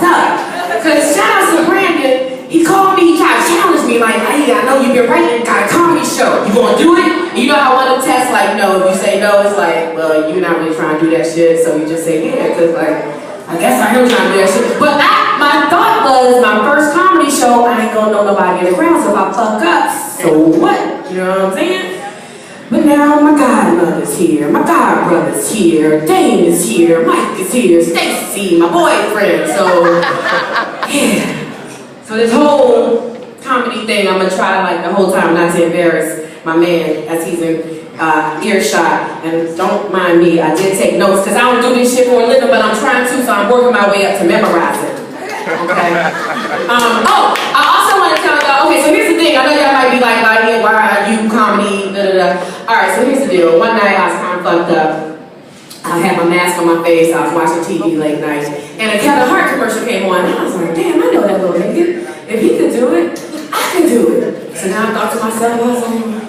fucked up. Because shout out to Brandon, he called me, he tried to challenge me, like, hey, I know you've been writing, got a comedy show. You gonna do it? And you know how one of them tests, like, no, if you say no, it's like, well, you're not really trying to do that shit, so you just say yeah, because, like, I guess I am trying to do that shit. But my thought was, my first comedy show, I ain't gonna know nobody in the ground, so if I fuck up, so what? You know what I'm saying? But now my godmother's here, my godbrother's here, Dane is here, Mike is here, Stacy, my boyfriend, so yeah. So this whole comedy thing, I'm gonna try like the whole time not to embarrass my man as he's in earshot. And don't mind me, I did take notes because I don't do this shit for a living, but I'm trying to, so I'm working my way up to memorize it. Okay. Oh, I also want to tell y'all. Okay, so here's the thing. I know y'all might be like, Laiya, why are you comedy? Da da da. All right, so here's the deal. One night I was kind of fucked up. I had my mask on my face. I was watching TV late night, and a Kevin Hart commercial came on. And I was like, damn, I know that little nigga. If he could do it, I can do it. So now I thought to myself, I was like,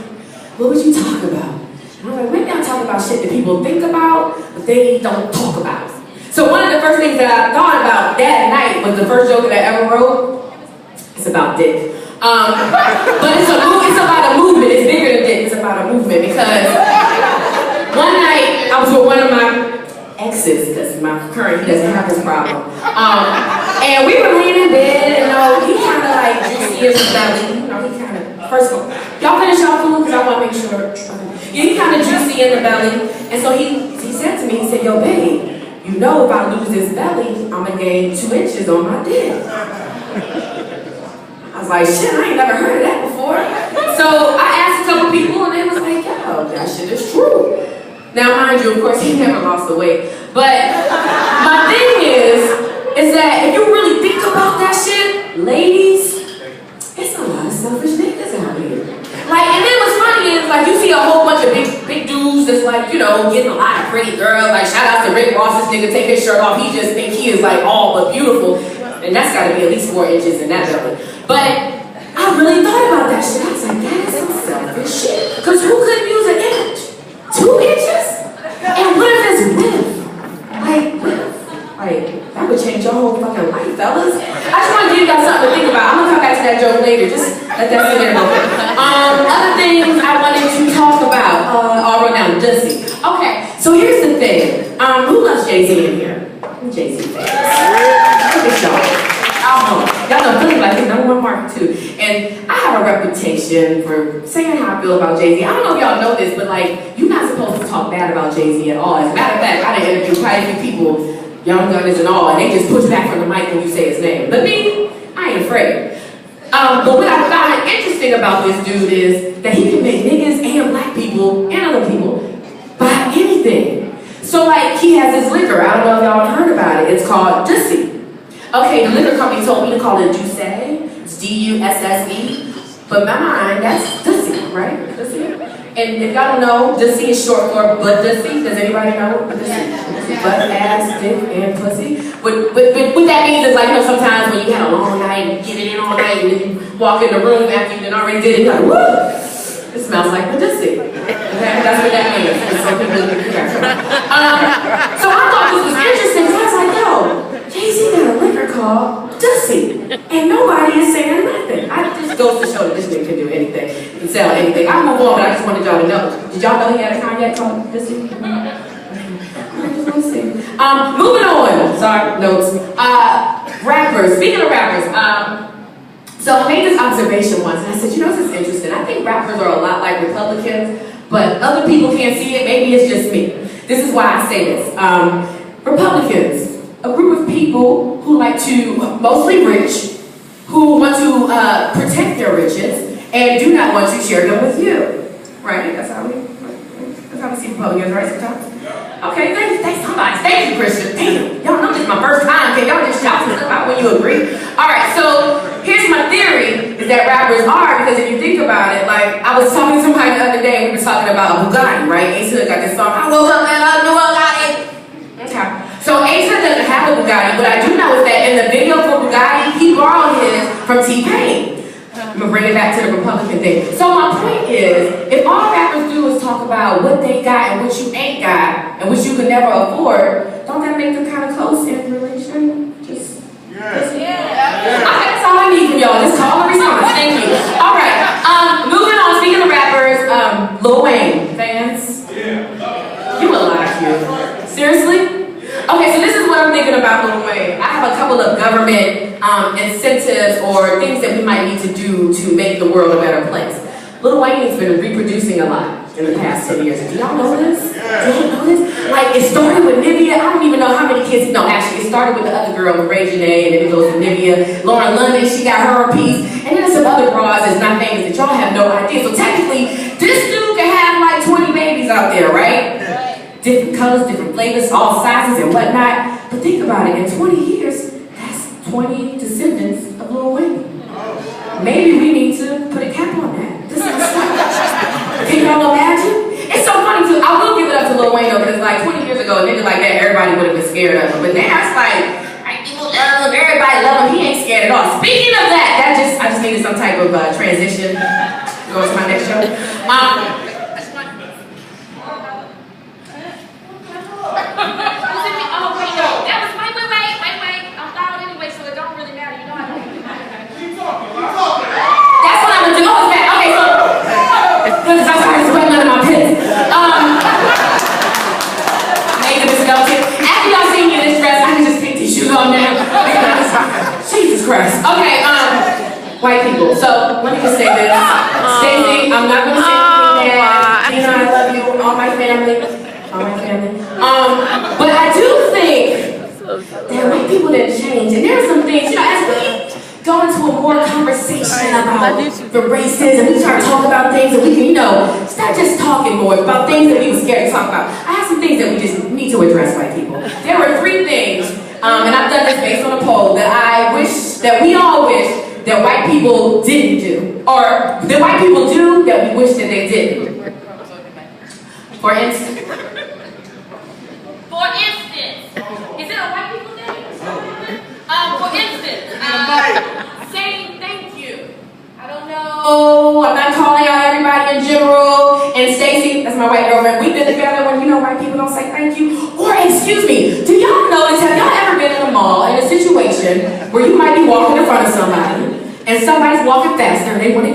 what would you talk about? And I was like, maybe I'll talk about shit that people think about, but they don't talk about. So one of the first things that I thought about that night was the first joke that I ever wrote. It's about dick. But it's about a movement. It's bigger than dick. It's about a movement because one night I was with one of my exes, because my current, he doesn't have this problem. And we were laying in bed, and he kind of like juicy in his belly. He kind of, first of all, y'all finish y'all food because I want to make sure. Yeah, he kind of juicy in the belly. And so he said to me, he said, yo, babe, you know if I lose this belly, I'm gonna gain 2 inches on my dick. I was like, shit, I ain't never heard of that before. So I asked a couple people and they was like, yo, that shit is true. Now mind you, of course, he never lost the weight. But my thing is that if you really think about that shit, ladies, it's a lot of selfish niggas out here. Like, and then what's funny is, like, you see a whole bunch of big dudes that's like, getting a lot of pretty girls. Like, shout out to Rick Ross, this nigga take his shirt off. He just think he is like all but beautiful. And that's gotta be at least 4 inches in that belly. But I really thought about that shit. I was like, that is some selfish shit. Because who couldn't use an inch? 2 inches? And what if it's width? Like, that would change your whole fucking life, fellas. I just want to give you guys something to think about. I'm gonna come back to that joke later. Just let that sit there. Other things I wanted to talk about. All right now, Dusty. Okay, so here's the thing. Who loves Jay-Z in here? Jay-Z fans. Look at y'all. Y'all know Philly like his #1 market too. And I have a reputation for saying how I feel about Jay-Z. I don't know if y'all know this, but like, you're not supposed to talk bad about Jay-Z at all. As a matter of fact, I done interviewed quite a few people, young gunners and all, and they just push back from the mic when you say his name. But me, I ain't afraid. But what I found interesting about this dude is that he can make niggas and black people and other people buy anything. So like, he has this liquor. I don't know if y'all have heard about it. It's called Dussy. Okay, the liquor company told me to call it Dusse. It's D-U-S-S-E. But in my mind, that's Dussy, right? Dussy. And if y'all don't know, Dussy is short for butt Dussy. Does anybody know what Dussy? Butt, ass, dick, and pussy. What that means is like, sometimes when you had a long night and you get it in all night and then you walk in the room after you already did it, you're like, woo! It smells like the Dussy. Okay, that's what that means. So I thought this was interesting because I was like, yo, Jay-Z got a liquor called Dussy, and nobody is saying nothing. I just goes to show that this nigga can do anything, can sell anything. I'll move on, but I just wanted y'all to know. Did y'all know he had a cognac called Dussy? I just want to see. Moving on. Sorry, notes. Rappers. Speaking of rappers, so I made this observation once, and I said, this is interesting. I think rappers are a lot like Republicans, but other people can't see it. Maybe it's just me. This is why I say this. Republicans. A group of people who like to, mostly rich, who want to protect their riches and do not want to share them with you. Right? That's how we see Republicans, right, sometimes? Okay, thanks somebody. Thank you, Christian. Damn, y'all know this is my first time. Can y'all just shout some stuff out when you agree? Alright, so here's my theory, is that rappers are, because if you think about it, like, I was talking to somebody the other day, and we were talking about Bugatti, right? Ace Hood got this song, I woke up and I knew Bugatti. Okay. So Ace Hood doesn't have a Bugatti. What I do know is that in the video for Bugatti, he borrowed his from T-Pain. I'm gonna bring it back to the Republican thing. So my point is, if all rappers do is talk about what they got and what you ain't got, and what you could never afford, don't that make them kind of close in relation? Just Okay, that's all I need from y'all. Just call and response. Thank you. All right. Moving on. Speaking of rappers, Lil Wayne fans. You a lot of you. Seriously? Okay, so this is what I'm thinking about Lil Wayne. I have a couple of government incentives or things that we might need to do to make the world a better place. Lil Wayne has been reproducing a lot in the past 10 years. Do y'all know this? Do y'all know this? Like, it started with Nivea. I don't even know how many kids. No, actually, it started with the other girl, Ray Janae, and then it goes to Nivea. Lauren London, she got her piece. And then there's some other bras that's not famous that y'all have no idea. So technically, this dude can have like 20 babies out there, right? Different colors, different flavors, all sizes and whatnot. But think about it, in 20 years, that's 20 descendants of Lil Wayne. Maybe we need to put a cap on that. This is Can y'all imagine? It's so funny too. I will give it up to Lil Wayne though, because like 20 years ago, a nigga like that, everybody would have been scared of him. But now it's like, people love him, everybody love him, he ain't scared at all. Speaking of that, I just needed some type of transition. Go to my next show. Jesus Christ. Okay, white people. So let me just say this. Stacey, I'm not gonna say anything bad. Tina, I love you. All my family. All my family. But I do think that white people didn't change. And there are some things, as we go into a more conversation about the races and we start talking about things and we can, start just talking more about things that we were scared to talk about. I have some things that we just need to address, white people. There were 3 things. And I've done this based on a poll that we all wish that white people didn't do. Or that white people do that we wish that they didn't. For instance. Is it a white people thing? For instance, saying thank you. I don't know. I'm not calling out everybody in general. And Stacey, that's my white girlfriend, we've been together when white people don't say thank you. Or excuse me, do y'all notice, have y'all ever been in a mall in a situation where you might be walking in front of somebody and somebody's walking faster and they want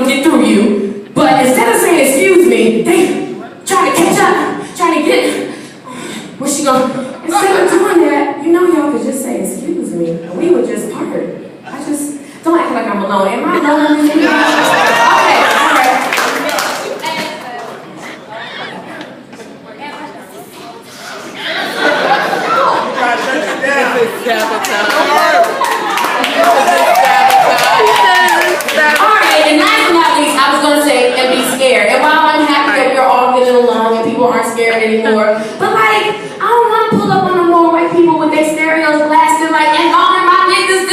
to get through you, but instead of saying excuse me, they try to catch up, trying to get, where's she going? Instead of doing that, y'all could just say excuse me and we would just part. I just, don't act like I'm alone. Am I alone in this? Okay, all right. Alright, and last but not least, I was going to say, and be scared. And while I'm happy that we're all getting along and people aren't scared anymore, but I don't want to pull up on the more white people with their stereos blasting and all of my niggas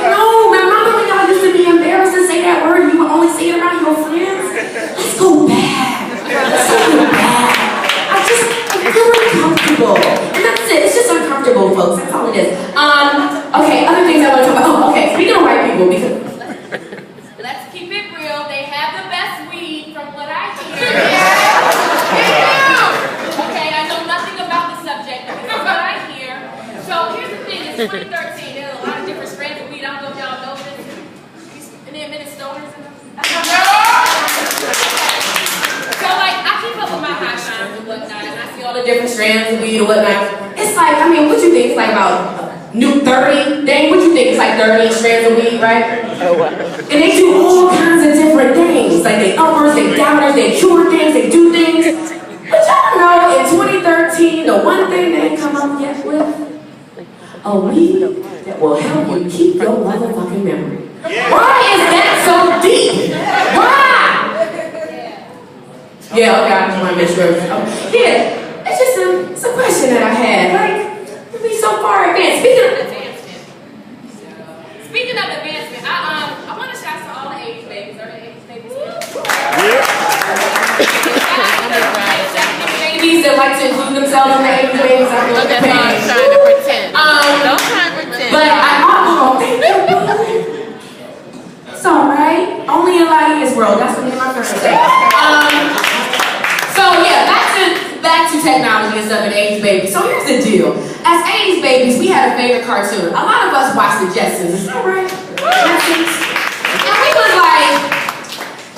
no, remember when y'all used to be embarrassed to say that word and you would only say it around your friends? Let's go back. Let's go back. I feel uncomfortable. And that's it. It's just uncomfortable, folks. That's all it is. Okay, other things I want to talk about. Oh, okay. Speaking of white people, because let's keep it real. They have the best weed from what I hear. Okay, I know nothing about the subject, but this is what I hear. So here's the thing. It's 2013. There's a lot of different strains of weed. I don't know if y'all know this. And they admitted stoners in them. So I keep up with my high shines and whatnot, and I see all the different strands of weed and whatnot. It's what you think? It's about new 30? Dang, what you think? It's 30 strands of weed, right? Oh, wow. And they do all kinds of different things. They uppers, they downers, they cure things, they do things. But y'all know, in 2013, the one thing they come up yet with? A weed that will help you keep your motherfucking memory. Why is that so deep? Why? Yeah, okay, I just want to make sure. Yeah, it's just it's a question that I had. We so far advanced. Speaking of advancement, I want to shout out to all the 80s babies. Are the 80s babies here? Yeah. Babies that like to include themselves in the 80s babies. I'm trying to pretend. Don't try to pretend. But thank you, boo. It's alright. Only in Laiya's world. That's what me and my friends say. So yeah, back to fashion technology and stuff in 80s babies. So here's the deal. As 80s babies, we had a favorite cartoon. A lot of us watched the Jetsons. Is that right? Jetsons. And we was like,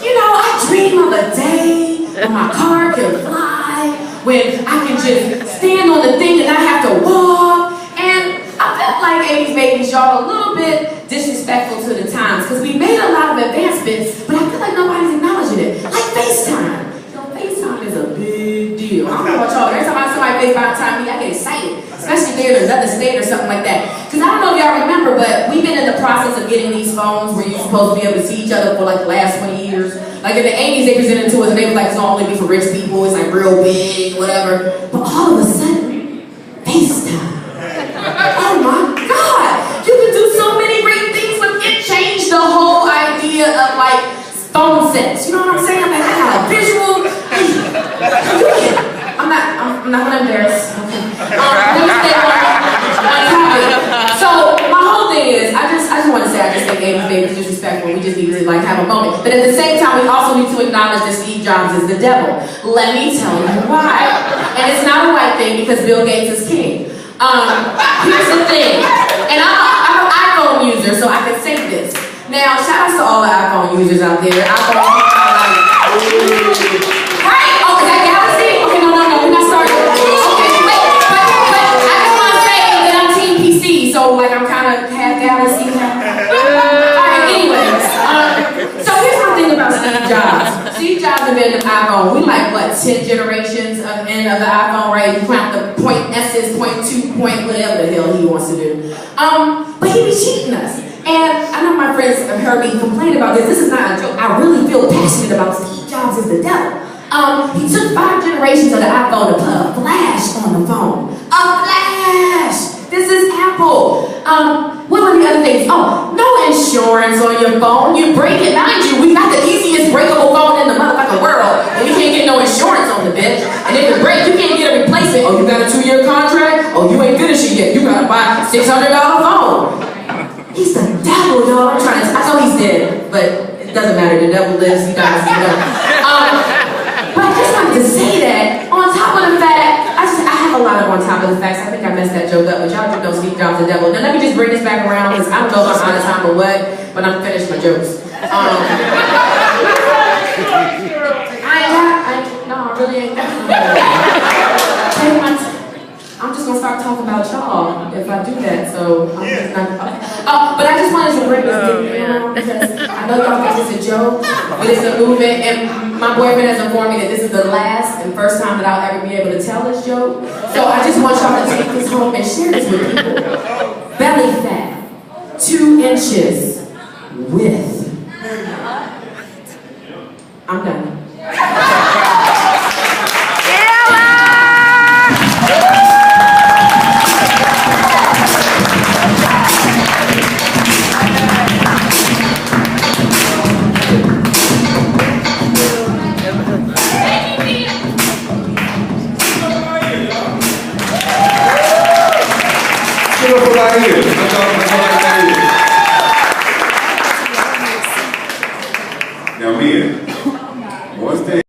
you know, I dream of a day when my car can fly, when I can just stand on the thing and not have to walk. And I felt like 80s babies, y'all, a little bit disrespectful to the times, because we made a lot of advancements, but I feel like nobody's acknowledging it. Like FaceTime. You know, FaceTime is a big deal. I don't know about y'all, but every time I see somebody FaceTime me, I get excited. Especially if they're in another state or something like that. Because I don't know if y'all remember, but we've been in the process of getting these phones where you're supposed to be able to see each other for like the last 20 years. Like in the 80s, they presented to us and they were like, it's gonna only be for rich people, it's like real big, whatever. But all of a sudden, FaceTime. Oh my God! You can do so many great things with it. Changed the whole idea of like phone sets. You know what I'm saying? Like I got a visual. I'm not gonna embarrass. Okay. Let me stay on topic. So my whole thing is, I just want to say, I just think 80s babies disrespectful. We just need to like have a moment. But at the same time, we also need to acknowledge that Steve Jobs is the devil. Let me tell you why. And it's not a white thing because Bill Gates is king. Here's the thing, and I'm an iPhone user, so I can say this. Now, shout out to all the iPhone users out there. Right? Oh, is that Galaxy? Okay, no, we're not starting. Okay, but I just want to say that I'm Team PC, so like I'm kind of half Galaxy. Alright, anyways. So here's my thing about Steve Jobs. Steve Jobs invented the iPhone. We like what, 10 generations of the iPhone, right? You count the point S's, point 2, point whatever the hell he wants to do. But he be cheating us. And I know my friends have heard me complain about this. This is not a joke. I really feel passionate about Steve Jobs is the devil. He took 5 generations of the iPhone to put a flash on the phone. A flash! This is Apple. What were the other things? Oh, no insurance on your phone. You break it, mind you, we got the easiest breakable phone in the motherfucking world, and we can't get no insurance on the bitch. And if it breaks, you can't get a replacement. Oh, you got a 2-year contract? Oh, you ain't finished yet. You gotta buy a $600 phone. He's the devil, y'all. I know he's dead, but it doesn't matter. The devil lives, he dies, he does. But I just wanted to say that, on top of the fact, I have a lot of on top of the facts. I think I messed that joke up, but y'all do know Steve Jobs the devil. Now let me just bring this back around, because I don't know if I'm out of time or what, but I'm finished my jokes. No, I really ain't got I'm just gonna start talking about y'all if I do that, so I'm just not. But I just wanted to bring this thing down because I know y'all think it's a joke, but it's a movement, and my boyfriend has informed me that this is the last and first time that I'll ever be able to tell this joke. So I just want y'all to take this home and share this with people. Belly fat, 2 inches with. I'm done. Laiya.